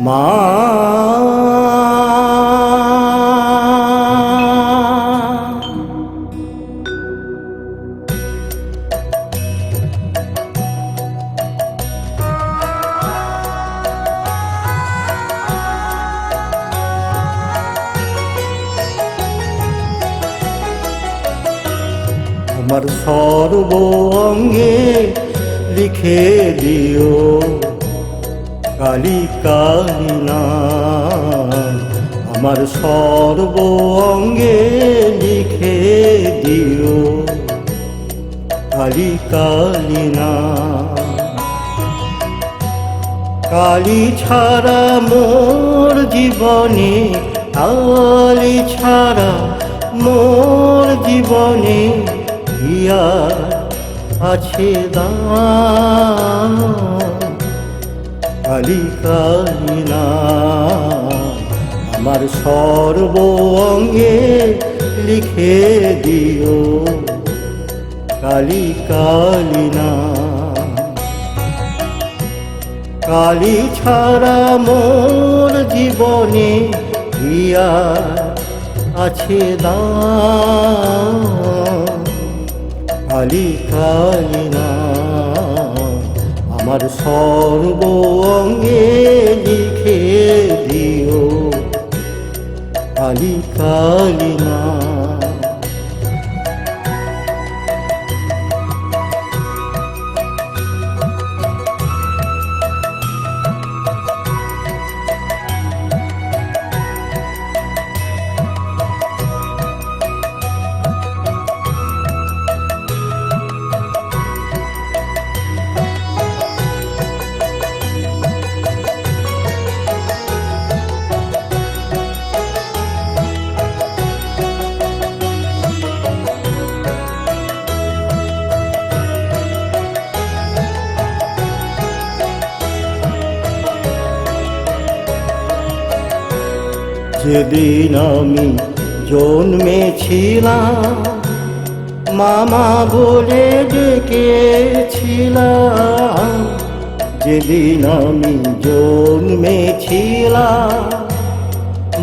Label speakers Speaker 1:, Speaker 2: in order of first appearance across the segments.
Speaker 1: মা আমার সর্ব অঙ্গে লিখে দিও কালী কালী নাম। আমার সর্ব অঙ্গে লিখে দিও কালী কালী নাম। কালী ছাড়া মোর জীবনে, কালী ছাড়া মোর জীবনে হিয়া আছে দাম। কালী কালী নাম আমার সর্ব অঙ্গে লিখে দিও কালী কালী নাম। কালী ছাড়া মোর জীবনে হিয়া আছে দাম। কালী কালী নাম আমার সর্ব অঙ্গে লিখে দিও কালী কালী নাম। যেদিন আমি জন্মেছিলাম মামা বলে ডেকেছিলাম। যেদিন আমি জন্মেছিলাম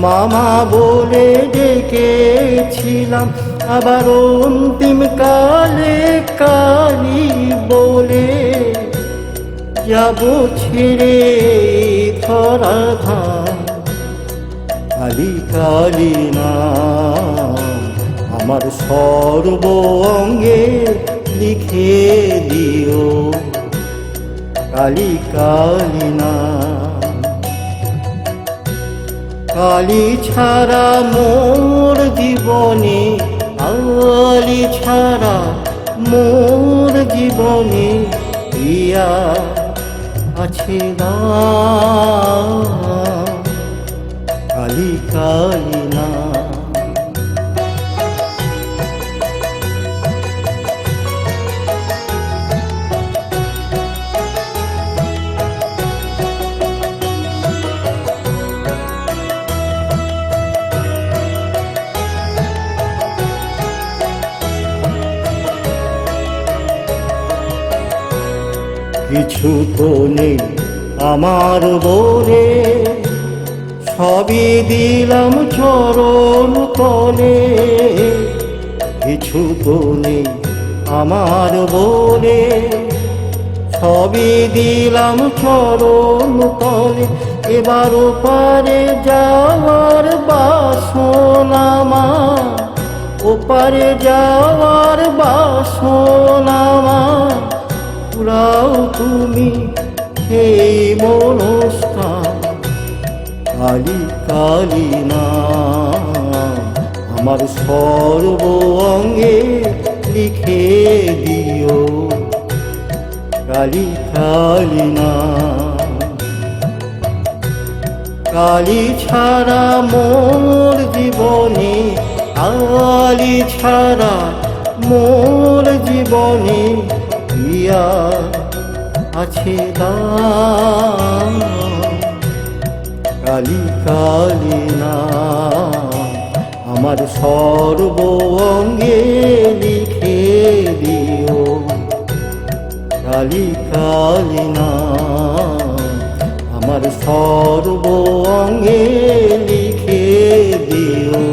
Speaker 1: মামা বলে ডেকেছিলাম। আবার অন্তিম কালে কালী বলে যাব ছেড়ে ধরাধাম। কালী কালী নাম আমার সর্ব অঙ্গে লিখে দিও কালী কালী নাম। কালী ছাড়া মোর জীবনে, কালী ছাড়া মোর জীবনে হিয়া আছে দাম। কালী কালী নাম কিছু তো নেই আমার বলে, সবই দিলাম চরণ তলে। কিছু তো নেই আমার বলে, সবই দিলাম চরণ তলে। এবার ওপারে যাওয়ার বাসনা আমার, ওপারে যাওয়ার বাসনা আমার পুরাও তুমি সেই মনস্কাম। কালী কালী নাম আমার সর্ব অঙ্গে লিখে দিও কালী কালী নাম। কালী ছাড়া মোর জীবনে, কালী ছাড়া মোর জীবনে হিয়া আছে দাম। কালী কালী নাম আমার সর্ব অঙ্গে লিখে দিও কালী কালী নাম আমার সর্ব অঙ্গে লিখে দিও।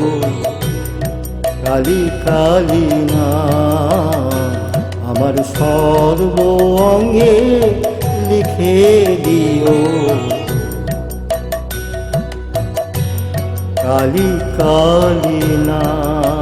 Speaker 1: কালী কালী নাম আমার সর্ব অঙ্গে লিখে দিও। কালী কালী নাম।